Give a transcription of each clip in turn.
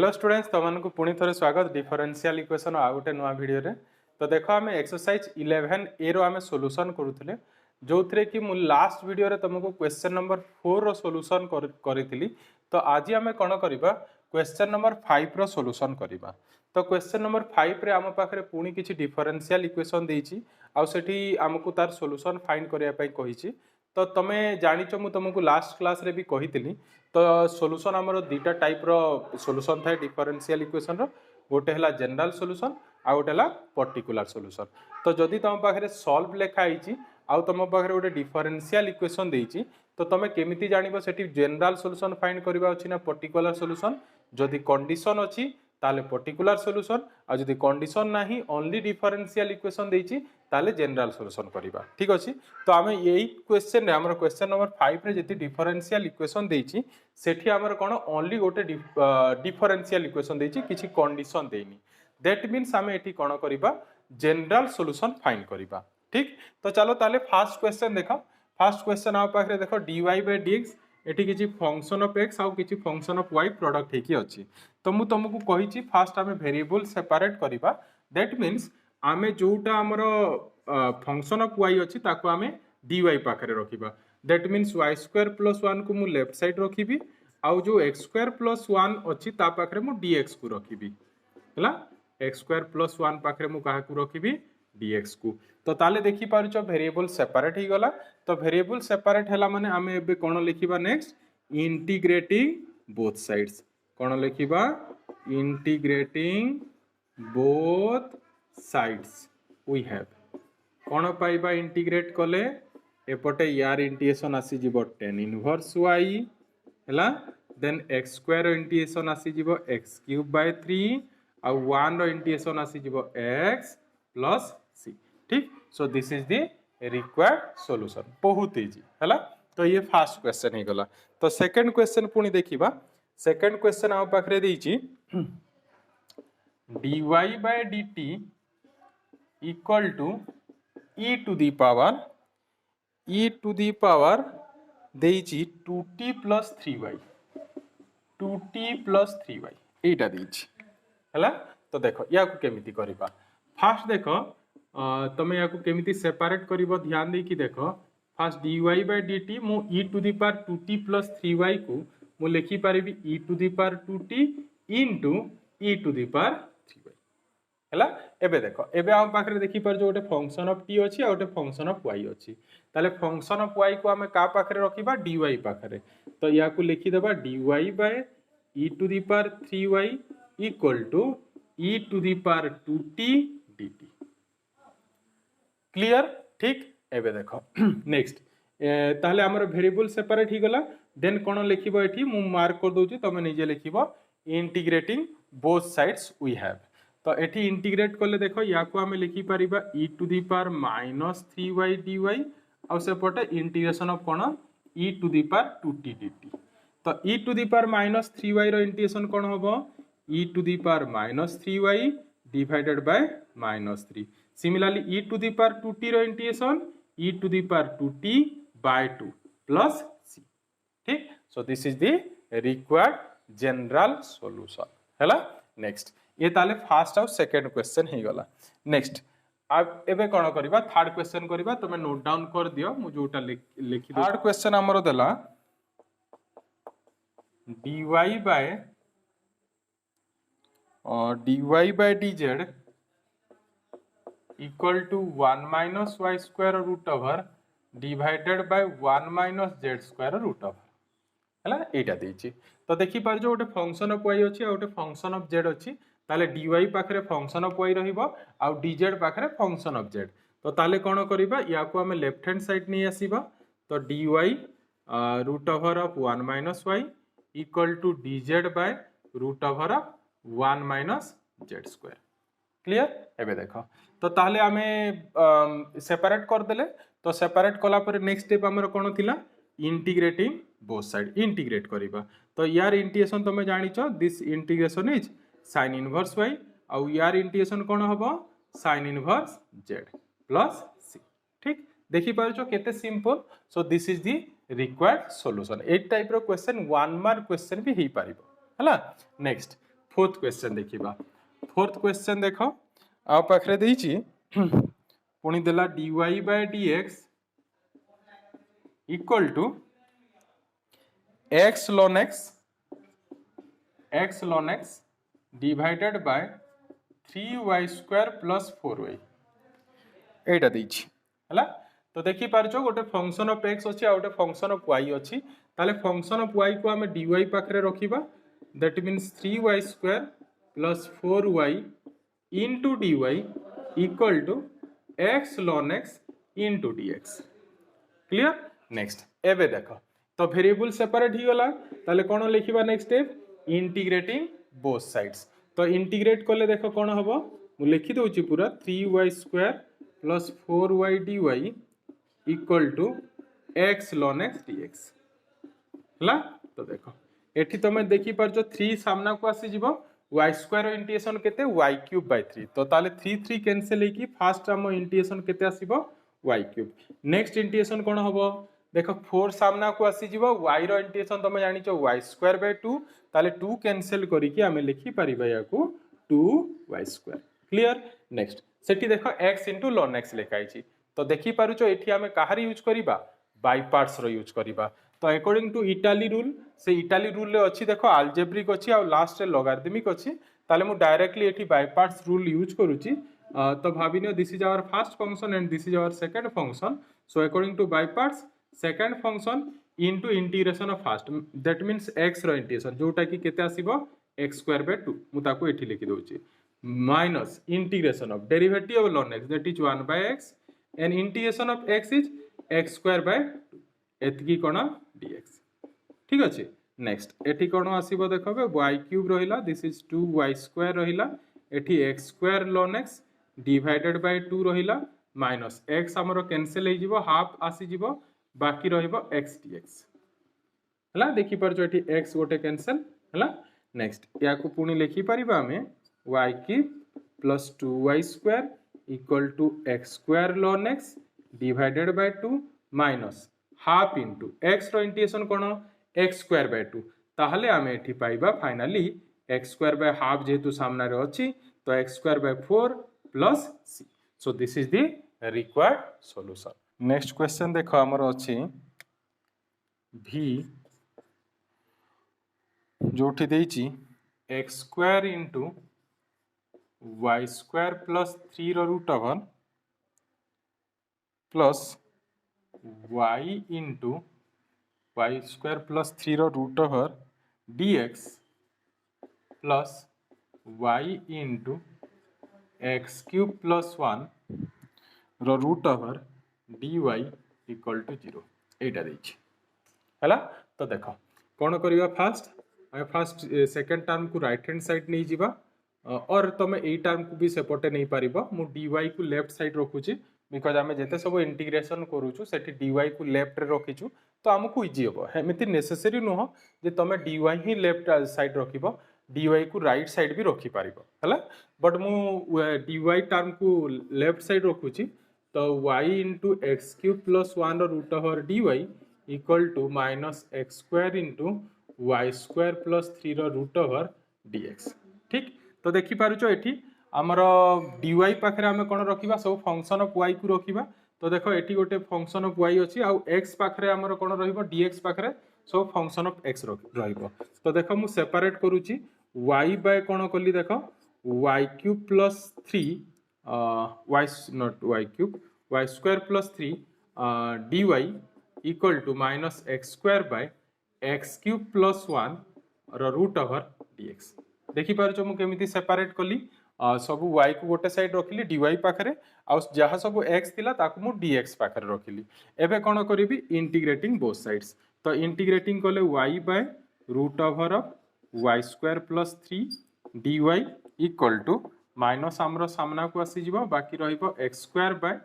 Hello students तुमको पुणी थे स्वागत डिफरेंशियल इक्वेशन आ गोटे नुआ वीडियो रे। तो देख आम एक्सरसाइज 11A रो आम सॉल्यूशन करूले जो थे कि मु लास्ट वीडियो रे तुमको क्वेश्चन नंबर 4 रो सॉल्यूशन करी। तो आज आम कौन करवा क्वेश्चन नंबर 5 रो सॉल्यूशन करवा। तो क्वेश्चन नंबर 5 रे आम पाखे पुणी किसी डिफरेंशियल इक्वेशन देछि आउसेठी आमको तार सॉल्यूशन फाइंड करने कही। तो तुमे जानिच मु तुमको लास्ट क्लास रे भी कही। तो सॉल्यूशन आमर दुईटा टाइप रो सॉल्यूशन थाए डिफरेंशियल इक्वेशन रो गोटे है जनरल सॉल्यूशन आ गोटे है पर्टिकुलर सॉल्यूशन। तो जदि तुम पाखे सॉल्व लिखाई आउ तुम पाखे गोटे डिफरेंशियल इक्वेशन देछि तो तुम केमिति जानिबो सेठी जनरल सॉल्यूशन फाइंड करबा अछि ना पर्टिकुलर सॉल्यूशन। जदि कंडीशन अछि ताले पर्टिकुलर सॉल्यूशन आ जदि कंडीशन नाही ओनली डिफरेंशियल इक्वेशन देछि ताले जनरल सॉल्यूशन करबा। ठीक अछि। तो आमे एई क्वेश्चन रे हमर क्वेश्चन नंबर 5 रे जति डिफरेंशियल इक्वेशन देछि सेठी हमर कोन ओनली गोटे डिफरेंशियल इक्वेशन देछि किछि कंडीशन देइनी। दैट मींस आमे एठी कोन करबा जनरल सॉल्यूशन फाइंड करबा। ठीक। तो चलो ताले फर्स्ट क्वेश्चन देखो। फर्स्ट क्वेश्चन आ पाखरे देखो dy by dx एठी किछि फंक्शन ऑफ x आउ किछि फंक्शन ऑफ y प्रोडक्ट हेकी अछि। तो मु तुमको कहिछि फास्ट आमे वेरिएबल सेपरेट करबा। दैट मींस आमे जोटा हमर फंक्शन ऑफ y अछि ताको आमे dy पाखरे रखिबा। दैट मींस y² + 1 को मु लेफ्ट साइड रखिबी आउ जो x² + 1 अछि ता पाखरे मु dx को रखिबी। हला x² + 1 पाखरे मु काहा को रखिबी dx को। तो ताले देखि पारुचो वेरिएबल सेपरेट ही गला। तो वेरिएबल सेपरेट हला माने आमे एबे कोन लिखिबा नेक्स्ट इंटीग्रेटिंग बोथ साइड्स। कोन लिखिबा integrating both sides we have कोन पाइबा इंटीग्रेट कले एपटे यार इंटीग्रेशन आसी जिवो tan इनवर्स y हला देन x² इंटीग्रेशन आसी जिवो x³ / 3 आ 1 रो इंटीग्रेशन आसी जिवो x + c। ठीक। सो this is the required solution. बहुत इजी हला। तो ये फर्स्ट क्वेश्चन ही गला। तो सेकंड क्वेश्चन पुनी देखिबा। सेकंड क्वेश्चन आ पाखरे देइची dy by dt equal to e to the power देइची 2t + 3y 2t + 3y एटा देइची हला। तो देखो या को केमिति करबा। फास्ट देखो तमे या को केमिति सेपरेट करबो ध्यान दे कि देखो फास्ट dy by dt मु e to the power 2t + 3y को मु लिखि परिबी e to the power 2t into e to the power 3y हला। एबे देखो एबे हम पाखरे देखि पर जो गोटे फंक्शन ऑफ t अछि आ गोटे फंक्शन ऑफ y अछि ताले फंक्शन ऑफ y को हमें का पाखरे रखिबा dy पाखरे। तो या को लिखि देबा dy by e to the power 3y equal to e to the power 2t dt। Clear. ठीक। एबे देखो नेक्स्ट ताहले हमर वेरिएबल सेपरेट ही गला। देन कोन लिखिबो एठी मु मार्क कर दोची तमे निजे लिखिबो integrating both sides we have. तो एठी इंटीग्रेट करले देखो या को हमें लिखि परिबा e to the power -3y dy आ सेपटे इंटीग्रेशन ऑफ कोन e to the power 2t dt। तो e to the power -3y रो इंटीग्रेशन कोन होबो e to the power -3y divided by -3। Similarly e to the power 2t रो integration e to the power 2t by 2 plus c। ठीक। सो this is the required general solution हैला। Next ये ताले first और second question ही गला। Next अब एबे कोन करबा थर्ड क्वेश्चन करबा। तमे नोट डाउन कर दियो मु जोटा लिखि दो। थर्ड क्वेश्चन हमरो देला dy by dz equal to 1 minus y square root over divided by 1 minus z square root over हैला एटा देछि। तो देखि पार जो गोटे फंक्शन ऑफ y अछि आ गोटे फंक्शन ऑफ z अछि ताले dy पाखरे फंक्शन ऑफ y रहिबो आ dz पाखरे फंक्शन ऑफ z। तो ताले कोन करबा या को हमें लेफ्ट हैंड साइड नै आसीबा। तो dy root over of 1 minus y equal to dz by root over of 1 minus z square। Clear. एबे देखो तो ताहले हमें सेपरेट कर देले। तो सेपरेट कला पर नेक्स्ट स्टेप हमर कोन थिला इंटीग्रेटिंग बोथ साइड इंटीग्रेट करिबा। तो यार इंटीग्रेशन तमे जानिचो this integration is sin inverse y आ यार इंटीग्रेशन कोन होबो sin inverse z plus c। ठीक। देखि पारुचो केते simple. So this is the required solution. ए टाइप रो क्वेश्चन 1 मार्क क्वेश्चन भी ही पारिबो हला। नेक्स्ट फोर्थ क्वेश्चन देखिबा फोर्थ क्वेश्चन देख आ पाखरे देइची पुणी देला dy by dx equal to x ln x divided by 3y square plus 4y एटा देइची हला। तो देखि पारछो गोटे फंक्शन ऑफ x अछि आ गोटे फंक्शन ऑफ y अछि ताले फंक्शन ऑफ y को हमें dy पाखरे रखिबा that means 3y square plus 4y into dy equal to x ln x into dx clear. Next एबे देखो तो वेरिएबल सेपरेट ही गला ताले कोन लिखिबा next step integrating both sides. तो इंटीग्रेट करले देखो कोन हबो मु लिखि दोछि पूरा 3y square plus 4y dy equal to x ln x dx हला। तो देखो एठी तमे देखि परछो 3 सामना को आसी जिवो y स्क्वायर इंटीग्रेशन केते y क्यूब बाय 3 तो ताले 3 कैंसिल हेकी फास्ट हम इंटीग्रेशन केते आसीबो y क्यूब। नेक्स्ट इंटीग्रेशन कोन हबो देखो 4 सामना को आसी जिवो y रो इंटीग्रेशन तमे जानि छ y स्क्वायर बाय 2 ताले 2 कैंसिल करी कि हमें लिखि परिबा याकू 2y स्क्वायर क्लियर। नेक्स्ट सेठी देखो x ln x लिखाई छी तो देखि पारुछो एठी हमें काहार यूज करिबा बाय पार्ट्स रो यूज करिबा। तो अकॉर्डिंग टू इटाली रूल से इटाली रूल रे अछि देखो अलजेब्रिक अछि आ लास्ट रे लॉगरिथमिक अछि ताले मु डायरेक्टली एठी बाय पार्ट्स रूल यूज करूची। तो भाबिनियो this is our first function and this is our second function so according to by parts second function into integration of first that means x रो integration जोटा कि केते आसीबो x square by 2 मु ताको एठी लिखि दोची minus integration of derivative of ln x that is 1 by x and integration of x is x square by 2 एतकी कोन dx ठीक अछि। नेक्स्ट एठी कोन आसीबो देखबे y क्यूब रहिला दिस इज 2y स्क्वायर रहिला एठी x square ln x divided by 2 रहिला माइनस x हमरो कैंसिल हे जिवो हाफ आसी जिवो बाकी रहिबो x dx हला। देखि परछो एठी x गोटे कैंसिल हला। नेक्स्ट या को पुनी लिखि परिबा हमें y cube plus 2y square equal to x square ln x divided by 2 minus half into x रो इंटीग्रेशन कोन x स्क्वायर बाय 2 ताहले हमें एठी पाइबा finally x square by half जेतु सामना रे अछि तो x square by 4 plus c so this is the required solution. Next question देखो हमर अछि v जोठी देइची x square into y square plus 3 रो root over plus y into y square plus 3 रो root over dx plus y into x cube plus 1 रो root over dy equal to 0 एटा देछि हला। तो देखो कोन करिवा फर्स्ट सेकंड टर्म को राइट हैंड साइड नहीं जिबा और तमे ए टर्म को भी सेपटे नहीं पारिबो मु dy को लेफ्ट साइड रखुची बिकॉज आमे जेते सब इंटीग्रेशन करूछु सेठी dy को लेफ्ट रे रखिछु तो हमकु इजी होबो हेमिति नेसेसरी नो जे तमे dy ही लेफ्ट साइड रखिबो dy को राइट साइड भी रखि पारिबो हला। बट मु dy टर्म को लेफ्ट साइड रखुची तो y into x cube plus 1 रो root over dy equal to minus x square into y square plus 3 रो रूट ओवर dx ठीक। तो देखि पारुचो एठी हमर dy पाखरे हम कोन रखिबा सब फंक्शन ऑफ y को रखिबा। तो देखो एठी गोटे फंक्शन ऑफ y अछि आ x पाखरे हमर कोन रहिबो dx पाखरे सब फंक्शन ऑफ x रहिबो। तो देखो मु सेपरेट करूची y बाय कोन कली देखो y cube plus 3 y not y cube y square plus 3 dy equal to minus x square by x cube plus 1 रो रूट ओवर dx देखि पारछो मु केमिति सेपरेट कली सब y को गोटे साइड रखिली dy पाखरे आ जहा सब x थिला ताकू मु dx पाखरे रखिली। एबे कोन करिवि इंटीग्रेटिंग बोथ साइड्स तो इंटीग्रेटिंग कले y by root over of y square plus 3 dy equal to minus हमरो सामना को आसी जिवो बाकी रहिबो x square by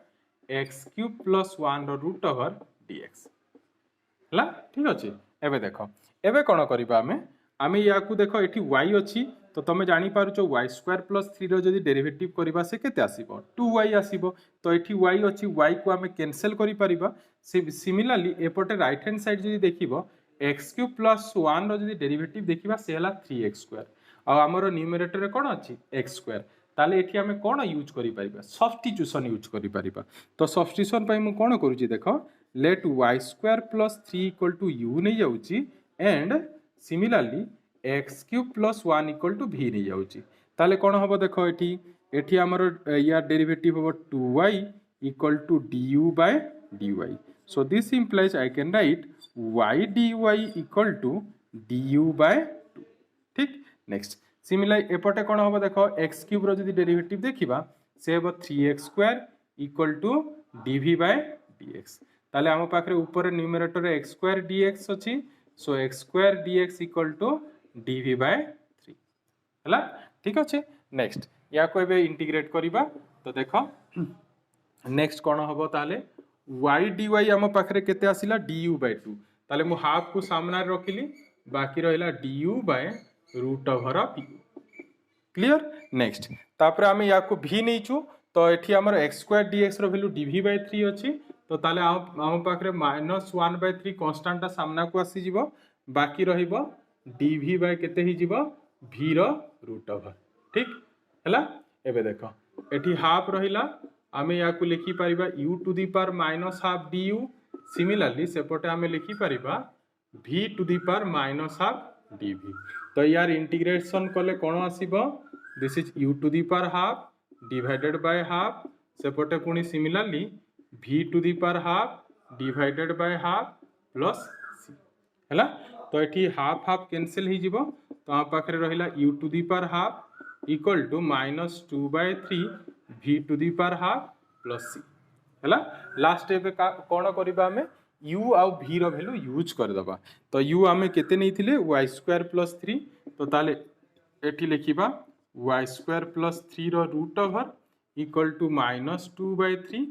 x cube plus 1 रो रूट ओवर dx हला ठीक अछि। एबे देखो एबे कोन करिबा आमे याकू देखो एठी y अछि तो तमे जानि पारुचो y स्क्वायर प्लस 3 रो जदी डेरिवेटिव करिबा से केते आसीबो 2y आसीबो तो एठी y अछि y को आमे कैंसिल करि परिबा। सिमिलरली एपटे राइट हैंड साइड जदी देखिबो x क्यूब प्लस 1 रो जदी डेरिवेटिव देखिबा से हला 3x स्क्वायर आमर न्यूमरेटर कौन अच्छी एक्स स्क्वायर ताले एठी आमे कौन यूज करि परिबा सब्स्टिट्यूशन यूज करि परिबा तो सब्स्टिट्यूशन पई मु कौन करूची देखो let y square plus 3 equal to u नहीं जाउची and similarly x cube plus 1 equal to v नहीं जाउची ताले कौन हबो देखो एठी एठी आमर या डेरिवेटिव हबो 2y equal to du by dy so this implies I can write y dy equal to du by 2 ठीक नेक्स्ट सिमिलरली एपटे कौन हम देख एक्स क्यूब रो डेरिवेटिव देखा से हम 3x square equal to dv by dx ताले आम पाखे ऊपर न्यूमरेटर एक्स स्क्वायर dx अच्छी so X square dx equal to dv by 3 है ठीक अच्छे नेक्स्ट या को एबे इंटीग्रेट करबा तो देख नेक्स्ट कौन हम ताले y dy आम पाखे केते आसिला du बाय 2 ताले मु हाफ को सामने रखिली बाकी रहिला du by root over of u clear next तापर आमे या को v नैचु तो एठी हमर x square dx row value dv by 3 अछि तो ताले आम पाखरे -1 बाय 3 कांस्टेंट सामना को आसी जिवो बाकी रहिबो dv बाय केते ही जिवो v रो रूट ओवर ठीक हला एबे देखो एठी हाफ रहिला आमे या को लिखि परिबा u to the power -half du similarly सेपटे आमे लिखि परिबा v to the power -half dv तो यार इंटीग्रेशन कले कौन आसीबो this is u to the power half divided by half सेपटे पुनी similarly v to the power half divided by half plus c हैला तो एठी हाफ हाफ कैंसिल ही जिवो तो आ पाखरे रहिला u to the power half equal to -2 by 3 v to the power half plus c हैला लास्ट एबे कोन करबा हमें u आउ v रो वैल्यू यूज कर दबा तो u आमे केते नै थिले y स्क्वायर प्लस 3 तो ताले एठी लिखिबा y स्क्वायर प्लस 3 रो root over equal to -2 by 3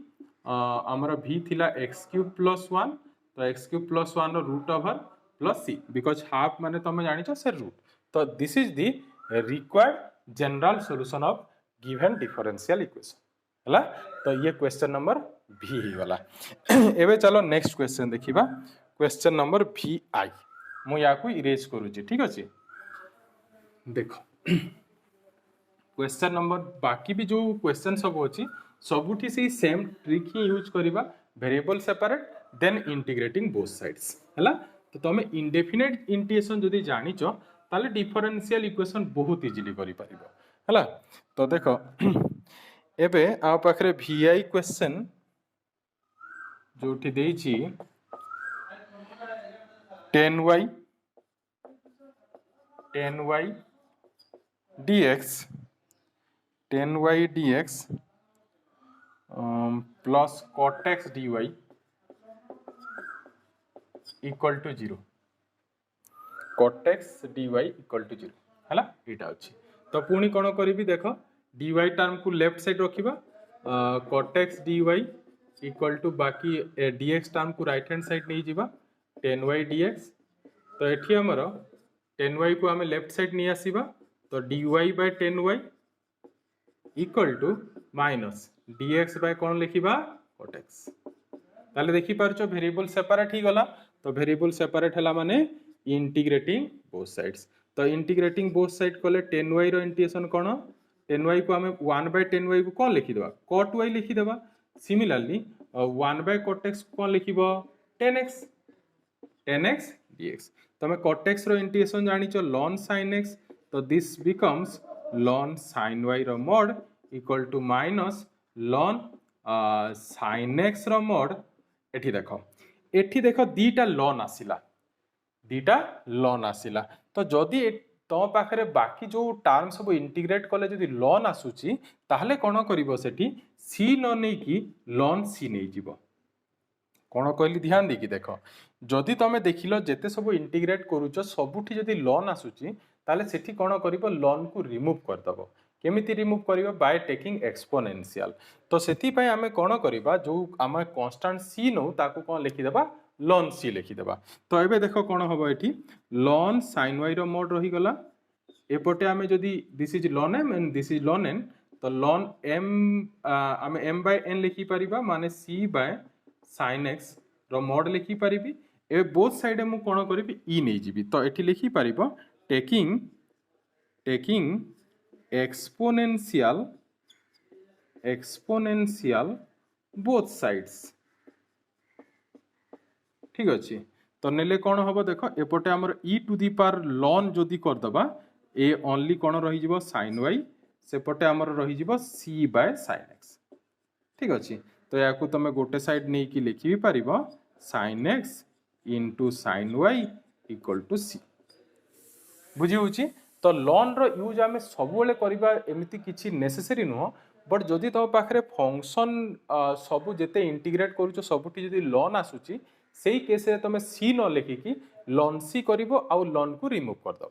हमर v थिला x क्यूब प्लस 1 तो x क्यूब प्लस 1 रो root over plus c because half माने तुम जानिछो से रूट तो this is the required general solution of given differential equation हला तो ये क्वेश्चन नंबर भी ही वाला एबे चलो नेक्स्ट क्वेश्चन देखिबा क्वेश्चन नंबर vi मु या को इरेज करूची ठीक अछि देखो क्वेश्चन नंबर बाकी भी जो क्वेश्चन सब अछि सबुठी से सेम ट्रिक ही यूज करिबा variable separate then integrating both sides हला तो तमे इंडेफिनिट इंटीग्रेशन जदी जानिचो ताले डिफरेंशियल इक्वेशन बहुत इजीली करि परिबो हला तो देखो एबे आ पाखरे vi क्वेश्चन जोठी देइछि 10y dx plus cot x dy equal to 0 cot x dy equal to 0 हला एटा अछि तो पुनी कोन करबी देखो dy टर्म को लेफ्ट साइड रखिबा cot x dy equal to बाकी dx टर्म को राइट हैंड साइड नहीं जीवा 10y dx तो एठी हमर 10y को हमें लेफ्ट साइड नहीं आसीबा तो dy by 10y equal to minus dx by कोन लिखिबा cot x ताले देखि पारछो वेरिएबल सेपरेट ही गला तो वेरिएबल सेपरेट हला माने इंटीग्रेटिंग बोथ साइड्स तो इंटीग्रेटिंग बोथ साइड कोले 10y रो इंटीग्रेशन कोन 10y को हमें 1 बाय 10y को कोन लिखि देबा cot y लिखि देबा सिमिलरली 1 बाय cot x कोन लिखिबो 10x dx तो हमें cot x रो इंटीग्रेशन जानिचो ln sin x तो this becomes ln sin y रो mod equal to minus ln sin x रो mod एठी देखो दीटा ln आसिला तो जदि तो पाखरे बाकी जो टर्म सब इंटीग्रेट कले जदि ln आसुची ताहले कोन करिवो सेठी c न नै कि ln c नै जिवो कोन कहली ध्यान देखि देखो जदि तमे देखिलो जेते सब इंटीग्रेट करूचो सबुठी जदि ln आसुची ताले सेठी कोन करिवो ln को रिमूव कर दबो केमिति रिमूव करिवो बाय टेकिंग एक्सपोनेंशियल तो सेठी पय हमें कोन करिबा जो हम कांस्टेंट c नो ताको कोन लिखि देबा ln c लिखि देबा तो एबे देखो कोन होबो एठी ln sin y रो मोड रही गला एपटे हमें जदि this is ln m and this is ln n तो ln m हमें m बाय n लिखि परिबा माने c बाय sin x रो मोड लिखि परिबी ए बोथ साइड मु कोन करिबी e नै जिबी तो एठी लिखि परिबो taking taking exponential both sides ठीक अच्छे तो नेले कौन हम देख एपटे आमर ई टू दी पावर लॉन जदि करदबा ए ओनली कौन रही sin y सेपटे आमर रही c बाय sin x ठीक अच्छे तो या तुम गोटे साइड नहीं कि लिखि भी पार sin x into sin y equal to c बुझी होची तो लॉन रो यूज आम सब करवा एमती किसी नेसेसरी नुह बट जदि तुम पाखे फंक्शन सब जिते इंटीग्रेट करूछ सबुठी जदि लॉन आसूची से केस तुम सी न लिखिकी लॉन सी कर लॉन को रिमूव करदेव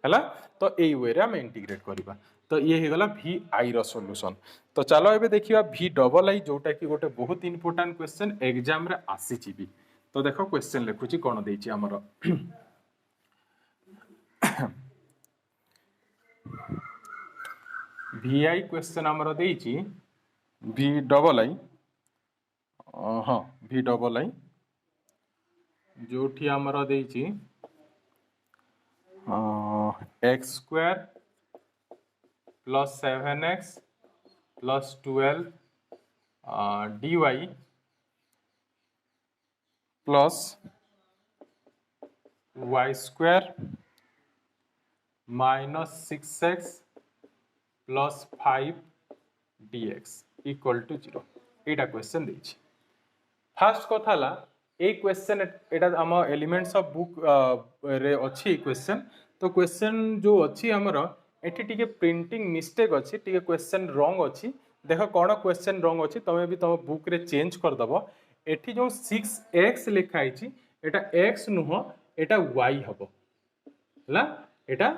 है तो यही वे आम इंटीग्रेट करवा तो ये हो गला भी आई रो सॉल्यूशन तो चलो एबे देखिबा भी डबल आई जोटा कि गोटे बहुत इंपोर्टेंट क्वेश्चन एग्जाम रे आसीची भी तो देखो क्वेश्चन लिखुची कोन देछि हमरो भी आई क्वेश्चन हमरो देछि भी डबल आई हाँ भी डबल आई जोठी हमरो देछि x square plus 7x plus 12 dy plus y square minus 6x plus 5 dx equal to 0 एटा क्वेश्चन देछि फर्स्ट कथाला ए क्वेश्चन एटा हम एलिमेंट्स ऑफ बुक रे अछि क्वेश्चन तो क्वेश्चन जो अछि हमर एठी टिके प्रिंटिंग मिस्टेक अछि टिके क्वेश्चन रॉन्ग अछि देखो कोन क्वेश्चन रॉन्ग अछि तमे भी तम बुक रे चेंज कर दबो एठी जो 6x लिखा आइछि एटा x नुह एटा y हबो हला एटा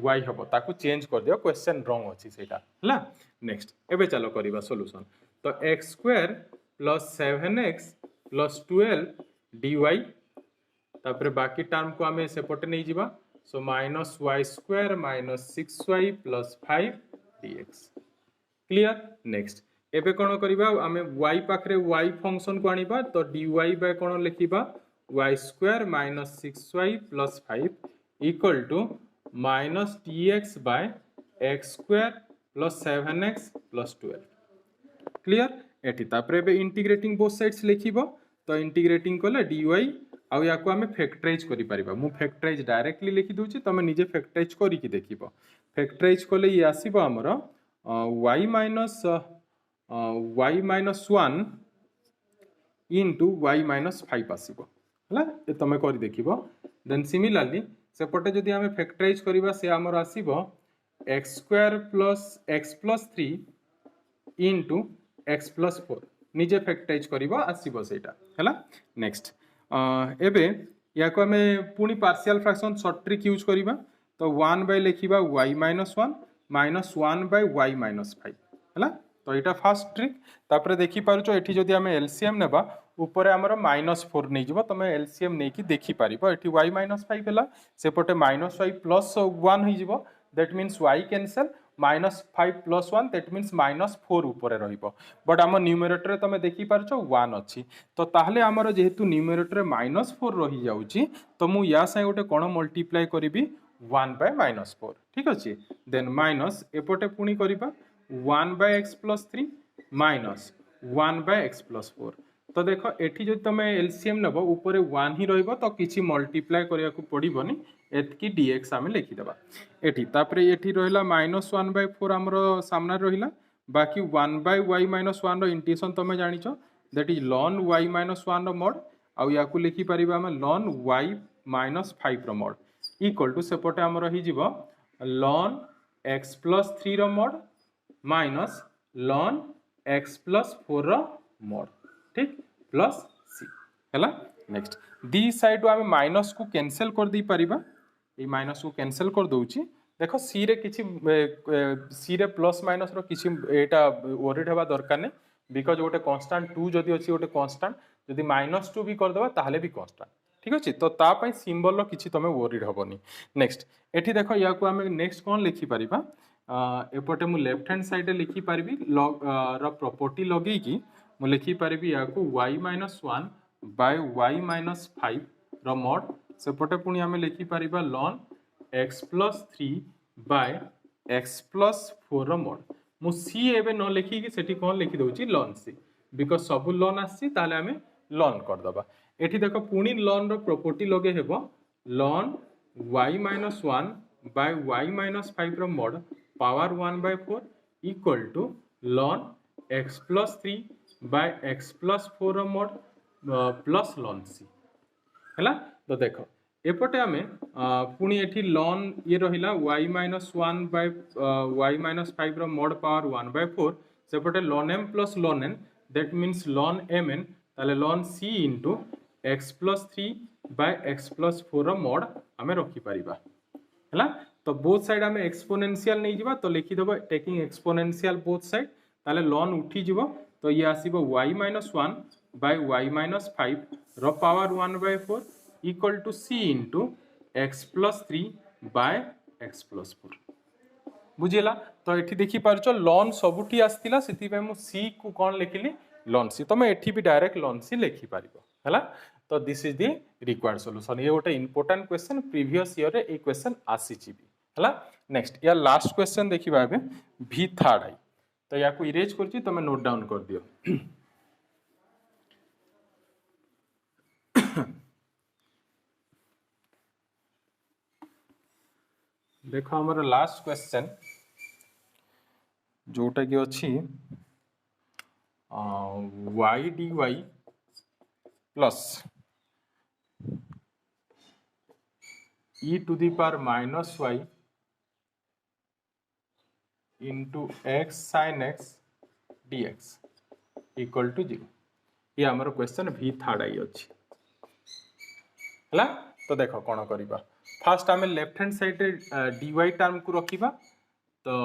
y हबो ताकू चेंज कर दियो क्वेश्चन रॉन्ग अछि सेटा हला नेक्स्ट एबे चलो करिबा सॉल्यूशन तो x square plus 7x plus 12 dy तापर बाकी टर्म को आमे सेपटे नहीं जिबा so minus y square minus 6y plus 5 dx clear next एबे कोन करिबा आमे y पाखरे y फंक्शन को आनिबा तो dy बाय कोन लिखिबा y square minus 6y plus 5 equal to minus dx by x square plus 7x plus 12 clear एठी तापरे बे इंटीग्रेटिंग बोथ साइड्स लिखिबो तो इंटीग्रेटिंग कोले dy आउ या को हमें फैक्टराइज करि परिबा मु फैक्टराइज डायरेक्टली लिखि दोची तमे निजे फैक्टराइज करि कि देखिबो फैक्टराइज कोले ये आसीबो हमरो y minus 1 into y minus 5 आसीबो हला ए तमे करि देखिबो देन सिमिलरली सेपटे जदि हमें फैक्टराइज करिबा से हमरो आसीबो x square plus x plus 3 into x plus 4 निजे फैक्टराइज करिबो आसीबो सेटा हला नेक्स्ट एबे या को हमें पुनी partial fraction short trick use करिबा तो 1 बाय लिखिबा y minus 1 minus 1 by y minus 5 हला तो एटा फर्स्ट ट्रिक तापरे देखि पारुचो एठी जदि हमें एलसीएम नेबा ऊपर हमर -4 नै जिवो तमे एलसीएम नै कि देखि पारिबो एठी y माइनस 5 हला सेपटे माइनस y प्लस 1 होइ जिवो that means y cancel -5 plus 1 that means -4 ऊपर रहिबो बट हम न्यूमरेटर रे तमे देखि पारछो 1 अछि तो ताहले हमर जेहेतु न्यूमरेटर रे -4 रहि जाउची तो मु या से गोटे कोन मल्टीप्लाई करिवि 1 बाय -4 ठीक अछि देन माइनस एपटे पुनी करिबा 1 by x plus 3 minus 1 by x plus 4 तो देखो एठी जो तमे एलसीएम नबो ऊपर 1 ही रहइबो तो किछि मल्टीप्लाई करिया को पड़िबोनी एतकी dx आमे लिखि देबा एठी तापरे एठी रहिला -1 बाय 4 हमरो सामना रहिला बाकी 1 बाय y माइनस 1 रो इंटीग्रेशन तमे जानिचो that is ln y minus 1 रो मोड आ या को लिखि परिबा हम ln y माइनस 5 रो मोड इक्वल टू सेपटे हम रहि जिवो ln x प्लस 3 रो mod minus ln x plus 4 रो मोड ठीक प्लस c हैला नेक्स्ट दी साइड आमे माइनस को कैंसिल कर दी परिबा ए माइनस को कैंसिल कर दोउची देखो सी रे किछि सी रे प्लस माइनस रो किछि एटा वरीड हेबा दरकार नै बिकॉज गोटे कांस्टेंट 2 जदि अछि गोटे कांस्टेंट जदि -2 भी कर देबा ताहले भी कांस्टेंट ठीक अछि तो ता पई सिंबल रो किछि तमे वरीड होबनी नेक्स्ट एठी देखो या को आमे नेक्स्ट कोन लिखि परिबा एपटे मु लेफ्ट हैंड साइड रे लिखि परिबी लॉग रो प्रॉपर्टी लगेई की मु लिखि परिबी या को y - 1 बाय y - 5 रो मोड सेपटे पुनी आमे लिखि परिबा ln x + 3 by x plus 4 mod मु सी एबे न लिखी कि सेठी कोन लिखि दउची ln c बिकॉज सब ln आसी ताले हमें ln कर दबा एठी देखो पुनी ln रो प्रॉपर्टी लगे हेबो ln y minus 1 by y minus 5 रो mod power 1 by 4 equal to ln x plus 3 by x plus 4 रो मोड प्लस ln c हैला तो देखो एपटे आमे पुनी एठी ln ये रहिला y minus 1 by y minus 5 रो मोड पावर 1 by 4 सेपटे ln m plus ln n that means ln mn ताले ln c into x plus 3 by x plus 4 रो मोड आमे रखि परिबा हैला तो बोथ साइड आमे एक्सपोनेंशियल नै जिबा तो लिखि देबो टेकिंग एक्सपोनेंशियल बोथ साइड ताले ln उठी जिवो तो ये आसीबो y minus 1 by y minus 5 रो power 1 by 4 equal to c into x plus 3 by x plus 4 बुझिला तो एठी देखि पारछो ln सबुठी आस्तिला सेति पे मु c को कोन लिखिली ln c तो मैं एठी भी डायरेक्ट ln c लिखि पारिबो हैला तो this is the required solution ये गोटे इंपोर्टेंट क्वेश्चन प्रीवियस ईयर रे ए क्वेश्चन आसीची भी हैला नेक्स्ट या लास्ट क्वेश्चन देखिबा एबे v थर्ड आई तो या को इरेज करची तमे नोट डाउन कर दियो देखो हमर लास्ट क्वेश्चन जोटा कि अछि y dy plus e to the power minus y into x sin x dx equal to 0 ये हमर क्वेश्चन v थर्ड आई अछि हला तो देखो कोन करिबा फर्स्ट आमे लेफ्ट हैंड साइड रे dy टर्म को रखिबा तो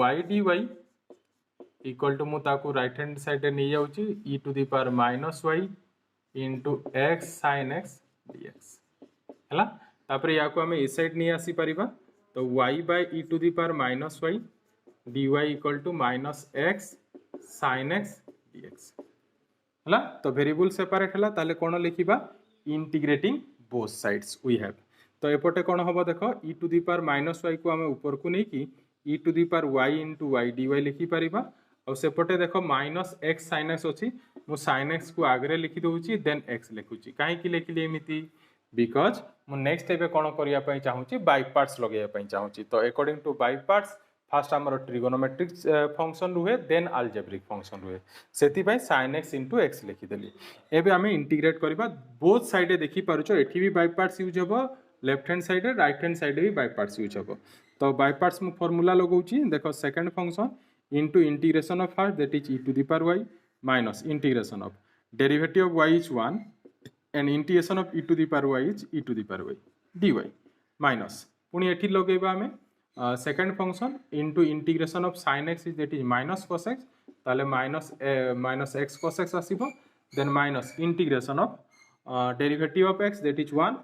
y dy इक्वल टू मु ताको राइट हैंड साइड रे नै जाउची e to the power minus y into x sin x dx हला तापर या को हमें इस साइड नै आसी परिबा तो y by e to the power minus y dy equal to minus x sin x dx हला तो वेरिएबल सेपरेट हला ताले कोन लिखिबा integrating both sides we have तो एपटे कोन होबो देखो e to the power minus y को हमें ऊपर को नै कि e to the power y into y dy लिखि परिबा और सेपटे देखो माइनस x sin x अछि मु sin x को आगरे लिखि दोउची देन x लिखुची काहे कि लिखिले एमिति बिकॉज मु नेक्स्ट एबे कोन करिया पई चाहूची बाय पार्ट्स लगेया पई चाहूची तो according to by parts first हमर ट्रिगोनोमेट्रिक फंक्शन रुहे देन अलजेब्रिक फंक्शन रुहे सेति पई sin x into x लिखि देली एबे हमें इंटीग्रेट करबा बोथ साइड देखि पारुचो एठी भी बाय पार्ट्स यूज होबो लेफ्ट हैंड साइड रे राइट हैंड साइड भी बाय पार्ट्स यूज होबो तो बाय पार्ट्स मु फार्मूला लगाउची देखो second function into integration of first that is e to the power y minus integration of derivative of y is 1 and integration of e to the power y is e to the power y dy minus पुनी एठी लगेबा हमें second function into integration of sin x is that is minus cos x ताले minus x cos x आसीबो then minus integration of derivative of x that is 1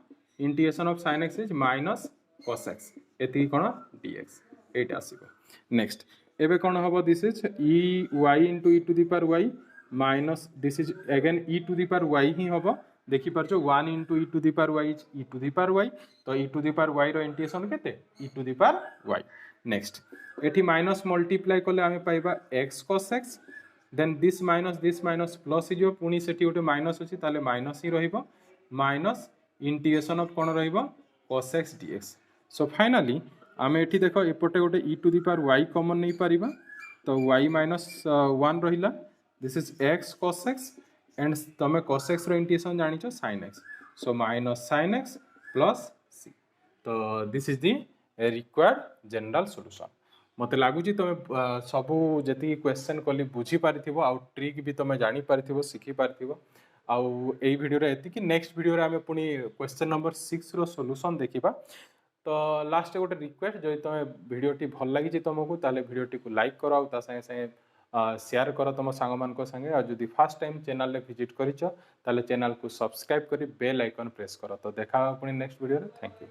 integration of sin x is minus cos x एती कोन dx एटा आसीबो next एबे कोन होबो this is e y into e to the power y minus this is again e to the power y ही होबो देखि परछो 1 into e to the power y is e to the power y तो e to the power y रो integration केते e to the power y next एठी minus multiply करले हमें पाइबा x cos x then this minus plus हिजो पुनी सेठी ओटे माइनस अछि ताले माइनस ही रहिबो माइनस इंटीग्रेशन ऑफ कोन रहिबो cos x dx so finally आमे एठी देखो एपटे गोटे e to the power y common नै परिबा तो y minus 1 रहिला this is x cos x and तमे cos x रो इंटीग्रेशन जानि छ sin x so minus sin x plus c तो this is the required general solution मते लागु जी तमे सब जति क्वेश्चन कोली बुझी पारिथिबो आ ट्रिक भी तमे जानि पारिथिबो सिखि पारिथिबो आ एई वीडियो रे एति कि नेक्स्ट वीडियो रे हमें पुनी क्वेश्चन नंबर 6 रो सॉल्यूशन देखिबा तो लास्ट गोटे रिक्वेस्ट जो तुम भिडियोटी भल लगी तुमको ताले भिडियोटी को लाइक करो ता संगे संगे शेयर करो तुम सांग मान संगे और जदि फर्स्ट टाइम चैनल रे विजिट करिछ ताले चैनल को सब्सक्राइब करी बेल आइकन प्रेस करो तो देखा पुनी नेक्स्ट वीडियो रे थैंक यू।